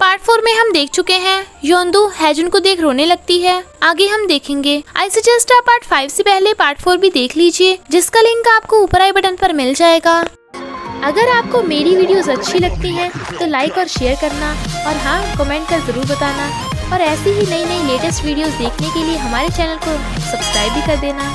Part 4 में हम देख चुके हैं योंदू हैजुन को देख रोने लगती है। आगे हम देखेंगे। आई सजेस्ट आप पार्ट 5 से पहले पार्ट 4 भी देख लीजिए, जिसका लिंक आपको ऊपर आई बटन पर मिल जाएगा। अगर आपको मेरी वीडियोस अच्छी लगती हैं तो लाइक और शेयर करना, और हाँ, कमेंट कर जरूर बताना। और ऐसी ही नई नई लेटेस्ट वीडियोस देखने के लिए हमारे चैनल को सब्सक्राइब भी कर देना।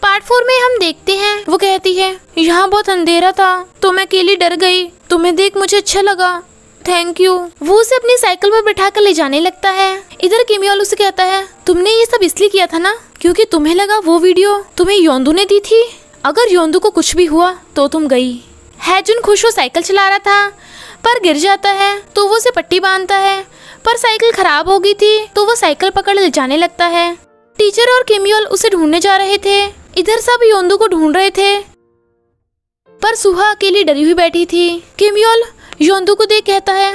पार्ट 4 में हम देखते हैं, वो कहती है यहाँ बहुत अंधेरा था तो मैं अकेली डर गई, तुम्हें देख मुझे अच्छा लगा, थैंक यू। वो उसे अपनी साइकिल पर बैठा कर ले जाने लगता है। इधर किमियोल उसे कहता है तुमने ये सब इसलिए किया था ना क्योंकि तुम्हें लगा वो वीडियो तुम्हें योंदू ने दी थी। अगर योंदू को कुछ भी हुआ तो तुम गई। हैजुन खुश हो साइकिल चला रहा था पर गिर जाता है तो वो उसे पट्टी बांधता है, पर साइकिल खराब हो गई थी तो वो साइकिल पकड़ ले जाने लगता है। टीचर और किमियोल उसे ढूंढने जा रहे थे। इधर सब योंदू को ढूंढ रहे थे पर सुहा अकेली डरी हुई बैठी थी। किमियोल योंदू को देख कहता है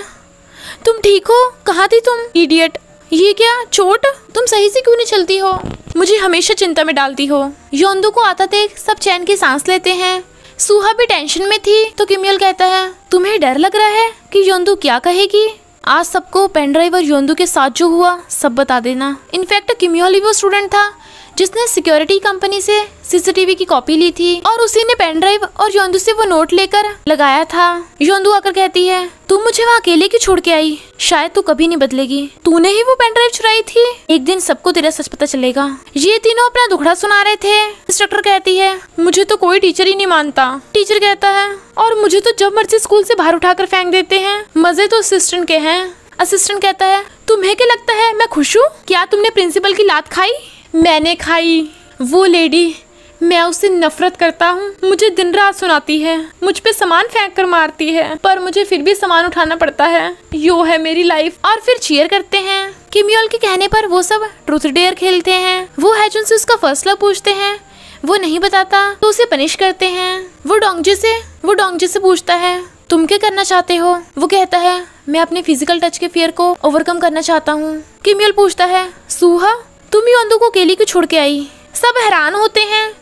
तुम ठीक हो, कहाँ थी तुम इडियट, ये क्या चोट, तुम सही से क्यों नहीं चलती हो, मुझे हमेशा चिंता में डालती हो। योंदू को आता देख सब चैन की सांस लेते हैं। सुहा भी टेंशन में थी तो किमियोल कहता है तुम्हें डर लग रहा है कि योंदू क्या कहेगी, आज सबको पेन ड्राइव और योंदू के साथ जो हुआ सब बता देना। इनफैक्ट किमियोल ही वो स्टूडेंट था जिसने सिक्योरिटी कंपनी से सीसीटीवी की कॉपी ली थी और उसी ने पेन ड्राइव और योंदू से वो नोट लेकर लगाया था। योंदू आकर कहती है तुम मुझे वहाँ अकेले क्यों छोड़ के आई, शायद तू कभी नहीं बदलेगी, तूने ही वो पेन ड्राइव चुराई थी, एक दिन सबको तेरा सच पता चलेगा। ये तीनों अपना दुखड़ा सुना रहे थे। इंस्ट्रक्टर कहती है मुझे तो कोई टीचर ही नहीं मानता। टीचर कहता है और मुझे तो जब मर्जी स्कूल से बाहर उठाकर फेंक देते हैं, मजे तो असिस्टेंट के हैं। असिस्टेंट कहता है तुम्हें क्या लगता है मैं खुश हूँ, क्या तुमने प्रिंसिपल की लात खाई, मैंने खाई। वो लेडी, मैं उससे नफरत करता हूँ, मुझे दिन रात सुनाती है, मुझ पे सामान फेंक कर मारती है, पर मुझे फिर भी सामान उठाना पड़ता है, यो है मेरी लाइफ। और फिर चीयर करते हैं। किमियोल के कहने पर वो सब ट्रूथ डेयर खेलते हैं। वो हैजुन से उसका फर्स्ट लव पूछते हैं, वो नहीं बताता तो उसे पनिश करते हैं। वो डोंगजे से पूछता है तुम क्या करना चाहते हो। वो कहता है मैं अपने फिजिकल टच के फियर को ओवरकम करना चाहता हूँ। किमियोल पूछता है सुहा तुम योंदू को अकेली क्यों छोड़ के आई। सब हैरान होते हैं,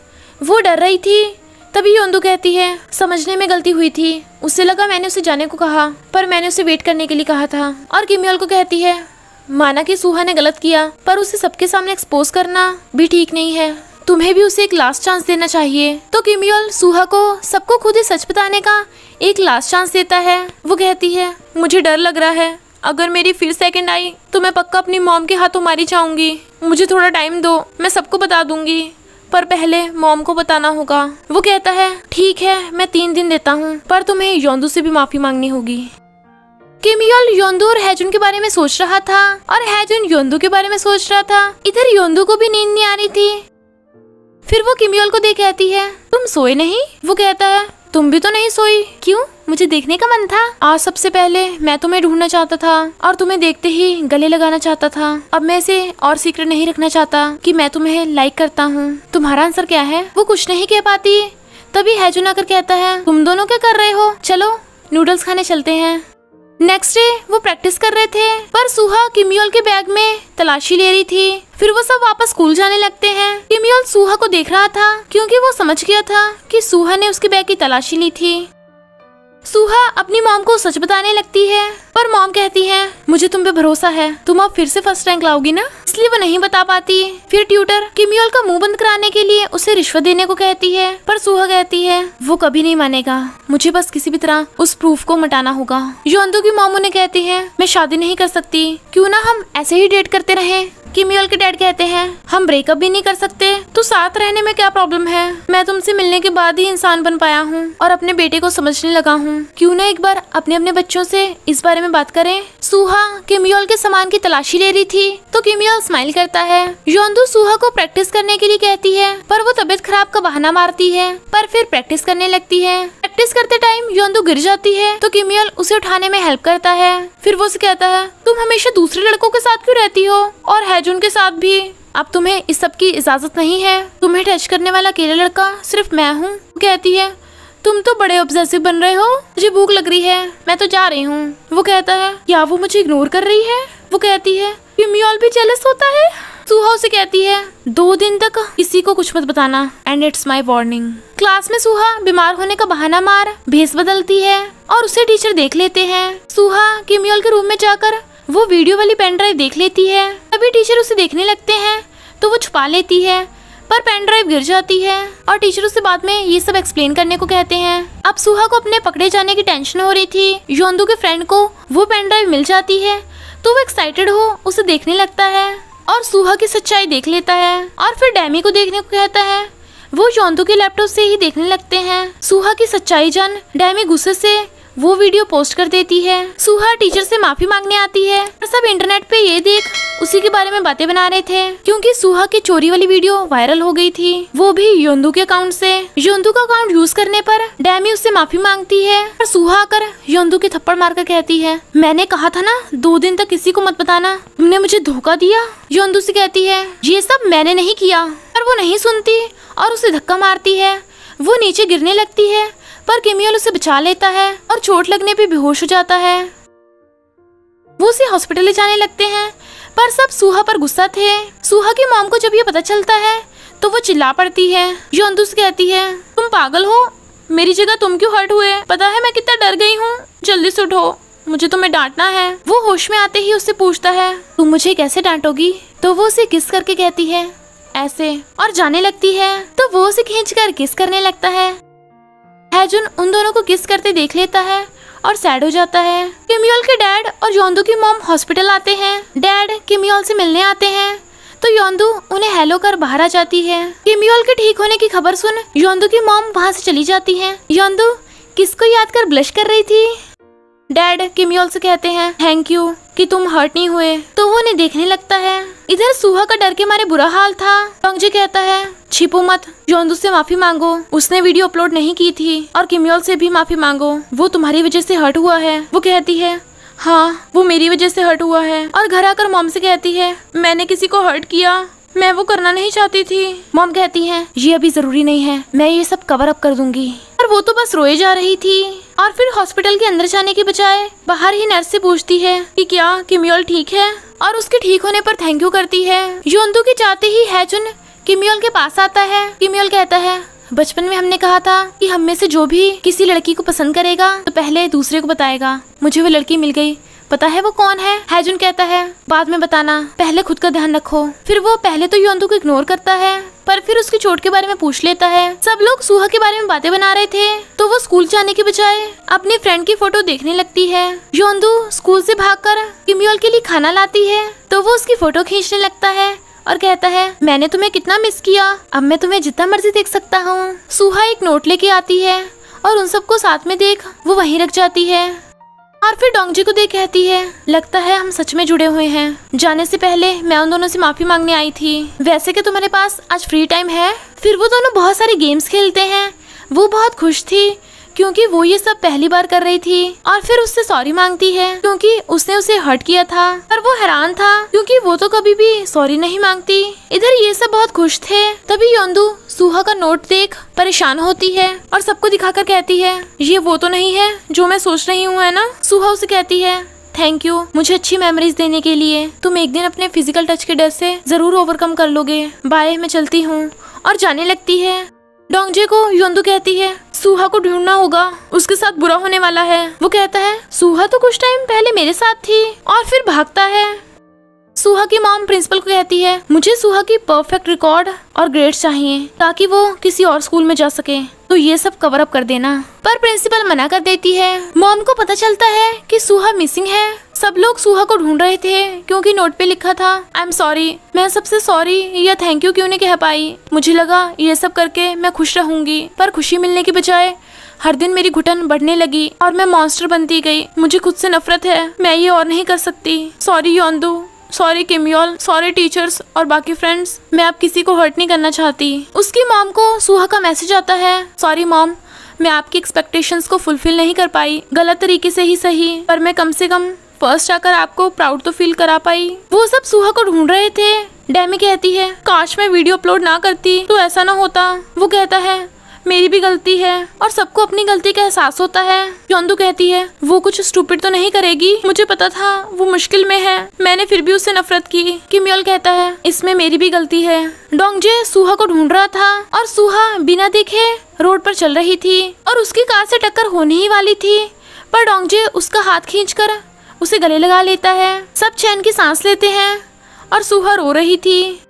वो डर रही थी। तभी योंदू कहती है समझने में गलती हुई थी, उससे लगा मैंने उसे जाने को कहा पर मैंने उसे वेट करने के लिए कहा था। और किमियोल को कहती है माना कि सुहा ने गलत किया पर उसे सबके सामने एक्सपोज करना भी ठीक नहीं है, तुम्हें भी उसे एक लास्ट चांस देना चाहिए। तो किमियोल सुहा को सबको खुद ही सच बताने का एक लास्ट चांस देता है। वो कहती है मुझे डर लग रहा है, अगर मेरी फिर सेकंड आई तो मैं पक्का अपनी मॉम के हाथों मारी जाऊंगी, मुझे थोड़ा टाइम दो, मैं सबको बता दूंगी पर पहले मॉम को बताना होगा। वो कहता है ठीक है मैं 3 दिन देता हूँ पर तुम्हें योंदू से भी माफी मांगनी होगी। किमियोल योंदू और हैजुन के बारे में सोच रहा था और हैजुन योंदू के बारे में सोच रहा था। इधर योंदू को भी नींद नहीं आ रही थी। फिर वो किमियोल को देख कहती है तुम सोए नहीं। वो कहता है तुम भी तो नहीं सोई, क्यों, मुझे देखने का मन था। आज सबसे पहले मैं तुम्हें ढूंढना चाहता था और तुम्हें देखते ही गले लगाना चाहता था। अब मैं इसे और सीक्रेट नहीं रखना चाहता कि मैं तुम्हें लाइक करता हूँ। तुम्हारा आंसर क्या है। वो कुछ नहीं कह पाती। तभी हैजुन आकर कहता है तुम दोनों क्या कर रहे हो, चलो नूडल्स खाने चलते हैं। नेक्स्ट डे वो प्रैक्टिस कर रहे थे पर सुहा किमियोल के बैग में तलाशी ले रही थी। फिर वो सब वापस स्कूल जाने लगते हैं। किमियोल सुहा को देख रहा था क्योंकि वो समझ गया था कि सुहा ने उसके बैग की तलाशी ली थी। सुहा अपनी मॉम को सच बताने लगती है पर मॉम कहती है मुझे तुम पे भरोसा है, तुम अब फिर से फर्स्ट रैंक लाओगी ना, इसलिए वो नहीं बता पाती। फिर ट्यूटर किमियोल का मुंह बंद कराने के लिए उसे रिश्वत देने को कहती है पर सुहा कहती है वो कभी नहीं मानेगा, मुझे बस किसी भी तरह उस प्रूफ को मिटाना होगा। योंदू की मॉम उन्हें कहती है मैं शादी नहीं कर सकती, क्यों ना हम ऐसे ही डेट करते रहे। किमियोल के डैड कहते हैं हम ब्रेकअप भी नहीं कर सकते तो साथ रहने में क्या प्रॉब्लम है, मैं तुमसे मिलने के बाद ही इंसान बन पाया हूँ और अपने बेटे को समझने लगा हूँ, क्यों ना एक बार अपने अपने बच्चों से इस बारे में बात करें। सुहा किमियोल के सामान की तलाशी ले रही थी तो किमियोल स्माइल करता है। योंदू सुहा को प्रैक्टिस करने के लिए कहती है पर वो तबीयत खराब का बहाना मारती है पर फिर प्रैक्टिस करने लगती है। प्रैक्टिस करते टाइम योंदू गिर जाती है तो किमियोल उसे उठाने में हेल्प करता है। फिर वो उसे कहता है तुम हमेशा दूसरे लड़कों के साथ क्यों रहती हो और हैजुन के साथ भी, अब तुम्हें इस सब की इजाजत नहीं है, तुम्हें टच करने वाला अकेला लड़का सिर्फ मैं हूँ। कहती है तुम तो बड़े ऑब्सेसिव बन रहे हो, मुझे भूख लग रही है, मैं तो जा रही हूँ। वो कहता है क्या वो मुझे इग्नोर कर रही है। वो कहती है किमियोल भी जेलस होता है। सुहा उसे कहती है 2 दिन तक किसी को कुछ मत बताना and it's my warning. Class में सुहा बीमार होने का बहाना मार भेस बदलती है और उसे टीचर देख लेते हैं। सुहा किमयोल के रूम में जाकर वो वीडियो वाली पेन ड्राइव देख लेती है। तभी टीचर उसे देखने लगते हैं तो वो छुपा लेती है, पर पेन ड्राइव गिर जाती है और टीचर उसे बाद में ये सब एक्सप्लेन करने को कहते हैं। अब सुहा को अपने पकड़े जाने की टेंशन हो रही थी। योंदू के फ्रेंड को वो पेन ड्राइव मिल जाती है तो वो एक्साइटेड हो उसे देखने लगता है और सुहा की सच्चाई देख लेता है और फिर डैमी को देखने को कहता है। वो योंदू के लैपटॉप से ही देखने लगते हैं। सुहा की सच्चाई जान डैमी गुस्से से वो वीडियो पोस्ट कर देती है। सुहा टीचर से माफी मांगने आती है और सब इंटरनेट पे ये देख उसी के बारे में बातें बना रहे थे क्योंकि सुहा की चोरी वाली वीडियो वायरल हो गई थी, वो भी योंदू के अकाउंट से। योंदू का अकाउंट यूज करने पर डैमी उससे माफी मांगती है और सुहा आकर योंदू के थप्पड़ मारकर कहती है, मैंने कहा था ना 2 दिन तक किसी को मत बताना, तुमने मुझे धोखा दिया। योंदू से कहती है ये सब मैंने नहीं किया, पर वो नहीं सुनती और उसे धक्का मारती है। वो नीचे गिरने लगती है पर किमयोल उसे बचा लेता है और चोट लगने पे बेहोश हो जाता है। वो उसे हॉस्पिटल ले जाने लगते हैं पर सब सुहा पर गुस्सा थे। सुहा की मॉम को जब ये पता चलता है तो वो चिल्ला पड़ती है। योंदू से कहती है तुम पागल हो, मेरी जगह तुम क्यों हर्ट हुए, पता है मैं कितना डर गई हूँ, जल्दी से उठो, मुझे तुम्हें डांटना है। वो होश में आते ही उससे पूछता है तुम मुझे कैसे डांटोगी, तो वो उसे किस करके कहती है ऐसे और जाने लगती है तो वो उसे खींच कर किस करने लगता है। हैजुन उन दोनों को किस करते देख लेता है और सैड हो जाता है। किमयोल के डैड और योंदू की मॉम हॉस्पिटल आते हैं। डैड किमयोल से मिलने आते हैं तो योंदू उन्हें हेलो कर बाहर आ जाती है। किमयोल के ठीक होने की खबर सुन योंदू की मॉम वहाँ से चली जाती है। योंदू किसको याद कर ब्लश कर रही थी। डैड किमयोल से कहते हैं थैंक यू कि तुम हर्ट नहीं हुए, तो वो उन्हें देखने लगता है। इधर सुहा का डर के मारे बुरा हाल था। डोंगजे कहता है छिपो मत, योंदू से माफी मांगो, उसने वीडियो अपलोड नहीं की थी, और किमयोल से भी माफी मांगो, वो तुम्हारी वजह से हर्ट हुआ है। वो कहती है हाँ वो मेरी वजह से हर्ट हुआ है, और घर आकर मॉम से कहती है मैंने किसी को हर्ट किया, मैं वो करना नहीं चाहती थी। मॉम कहती है ये अभी जरूरी नहीं है, मैं ये सब कवर अप कर दूंगी। पर वो तो बस रोए जा रही थी और फिर हॉस्पिटल के अंदर जाने के बजाय बाहर ही नर्स से पूछती है कि क्या किमयोल ठीक है, और उसके ठीक होने पर थैंक यू करती है। योंदू के जाते ही हैजुन किमयोल के पास आता है। किमयोल कहता है बचपन में हमने कहा था कि हम में से जो भी किसी लड़की को पसंद करेगा तो पहले दूसरे को बताएगा, मुझे वो लड़की मिल गई, पता है वो कौन है। हैजुन कहता है बाद में बताना, पहले खुद का ध्यान रखो। फिर वो पहले तो योंदू को इग्नोर करता है पर फिर उसकी चोट के बारे में पूछ लेता है। सब लोग सुहा के बारे में बातें बना रहे थे तो वो स्कूल जाने के बजाय अपनी फ्रेंड की फोटो देखने लगती है। योंदू स्कूल से भागकर किमयोल के लिए खाना लाती है तो वो उसकी फोटो खींचने लगता है और कहता है मैंने तुम्हें कितना मिस किया, अब मैं तुम्हें जितना मर्जी देख सकता हूँ। सुहा एक नोट लेके आती है और उन सबको साथ में देख वो वहीं रख जाती है और फिर डोंगजे को देख कहती है लगता है हम सच में जुड़े हुए हैं, जाने से पहले मैं उन दोनों से माफी मांगने आई थी, वैसे कि तुम्हारे पास आज फ्री टाइम है। फिर वो दोनों बहुत सारे गेम्स खेलते हैं। वो बहुत खुश थी क्योंकि वो ये सब पहली बार कर रही थी और फिर उससे सॉरी मांगती है क्योंकि उसने उसे हर्ट किया था, पर वो हैरान था क्योंकि वो तो कभी भी सॉरी नहीं मांगती। इधर ये सब बहुत खुश थे। तभी योंदू सुहा का नोट देख परेशान होती है और सबको दिखाकर कहती है ये वो तो नहीं है जो मैं सोच रही हूँ, है ना। सुहा उसे कहती है थैंक यू मुझे अच्छी मेमोरीज देने के लिए, तुम एक दिन अपने फिजिकल टच के डर से जरूर ओवरकम कर लोगे, बाय मैं चलती हूँ, और जाने लगती है। डोंगजे को योंदू कहती है सुहा को ढूंढना होगा, उसके साथ बुरा होने वाला है। वो कहता है सुहा तो कुछ टाइम पहले मेरे साथ थी, और फिर भागता है। सुहा की मॉम प्रिंसिपल को कहती है मुझे सुहा की परफेक्ट रिकॉर्ड और ग्रेड्स चाहिए ताकि वो किसी और स्कूल में जा सके, तो ये सब कवर अप कर देना। पर प्रिंसिपल मना कर देती है। मॉम को पता चलता है कि सुहा मिसिंग है। सब लोग सुहा को ढूंढ रहे थे क्योंकि नोट पे लिखा था आई एम सॉरी, मैं सबसे सॉरी या थैंक यू क्यों नहीं कह पाई, मुझे लगा ये सब करके मैं खुश रहूंगी, पर खुशी मिलने की बजाय हर दिन मेरी घुटन बढ़ने लगी और मैं मॉन्स्टर बनती गई, मुझे खुद से नफरत है, मैं ये और नहीं कर सकती। सॉरी योंदू, सॉरी किमयोल, सॉरी टीचर्स और बाकी फ्रेंड्स, मैं अब किसी को हर्ट नहीं करना चाहती। उसकी मॉम को सुहा का मैसेज आता है सॉरी मॉम, मैं आपकी एक्सपेक्टेशंस को फुलफिल नहीं कर पाई, गलत तरीके से ही सही, पर मैं कम से कम फर्स्ट आकर आपको प्राउड तो फील करा पाई। वो सब सुहा को ढूंढ रहे थे। डेमी कहती है काश मैं वीडियो अपलोड ना करती तो ऐसा ना होता। वो कहता है मेरी भी गलती है और सबको अपनी गलती का एहसास होता है। योंदू कहती है वो कुछ स्टूपिड तो नहीं करेगी, मुझे पता था वो मुश्किल में है, मैंने फिर भी उससे नफरत की। किम योल कहता है इसमें मेरी भी गलती है। डोंगजे सुहा को ढूंढ रहा था और सुहा बिना देखे रोड पर चल रही थी और उसकी कार से टक्कर होने ही वाली थी, पर डोंगजे उसका हाथ खींचकर उसे गले लगा लेता है। सब चैन की सांस लेते हैं और सुहा रो रही थी।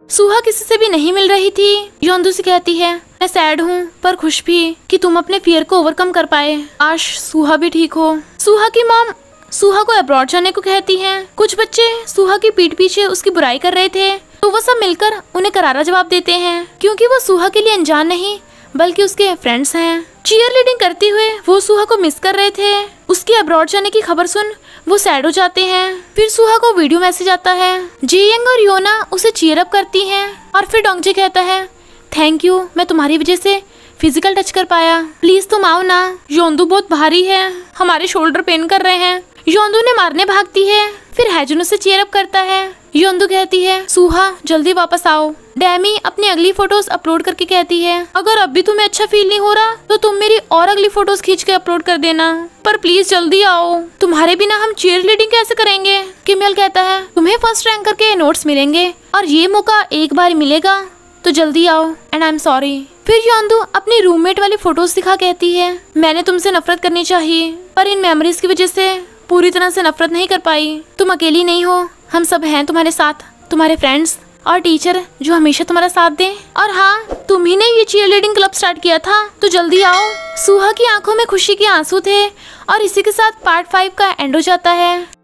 सुहा किसी से भी नहीं मिल रही थी। योंदू से कहती है मैं सैड हूँ पर खुश भी कि तुम अपने फियर को ओवरकम कर पाए। आश सुहा भी ठीक हो। सुहा की मॉम सुहा को अब्रॉड जाने को कहती हैं। कुछ बच्चे सुहा की पीठ पीछे उसकी बुराई कर रहे थे तो वो सब मिलकर उन्हें करारा जवाब देते हैं क्योंकि वो सुहा के लिए अनजान नहीं बल्कि उसके फ्रेंड्स हैं। चीयर लीडिंग करते हुए वो सुहा को मिस कर रहे थे। उसके अब्रॉड जाने की खबर सुन वो सैड हो जाते हैं। फिर सुहा को वीडियो मैसेज आता है। जेयंग और योना उसे चीयर अप करती हैं और फिर डोंगजे कहता है थैंक यू, मैं तुम्हारी वजह से फिजिकल टच कर पाया, प्लीज तुम आओ ना, योंदू बहुत भारी है, हमारे शोल्डर पेन कर रहे हैं। योंदू ने मारने भागती है। फिर हैजुन उसे चीयर अप करता है। योंदू कहती है सुहा जल्दी वापस आओ। डैमी अपनी अगली फोटोज अपलोड करके कहती है अगर अब भी तुम्हें अच्छा फील नहीं हो रहा तो तुम मेरी और अगली फोटोज खींच के अपलोड कर देना, पर प्लीज जल्दी आओ, तुम्हारे बिना हम चीयर लीडिंग कैसे करेंगे। किम योल कहता है तुम्हें फर्स्ट रैंक करके नोट्स मिलेंगे और ये मौका एक बार मिलेगा तो जल्दी आओ एंड आई एम सॉरी। फिर योंदू अपनी रूममेट वाली फोटोज दिखा कहती है मैंने तुमसे नफरत करनी चाहिए पर इन मेमोरीज की वजह से पूरी तरह से नफरत नहीं कर पाई। तुम अकेली नहीं हो, हम सब हैं तुम्हारे साथ, तुम्हारे फ्रेंड्स और टीचर जो हमेशा तुम्हारा साथ दें। और हाँ, तुम ही ने ये चीयर लीडिंग क्लब स्टार्ट किया था तो जल्दी आओ। सुहा की आंखों में खुशी के आंसू थे और इसी के साथ पार्ट 5 का एंड हो जाता है।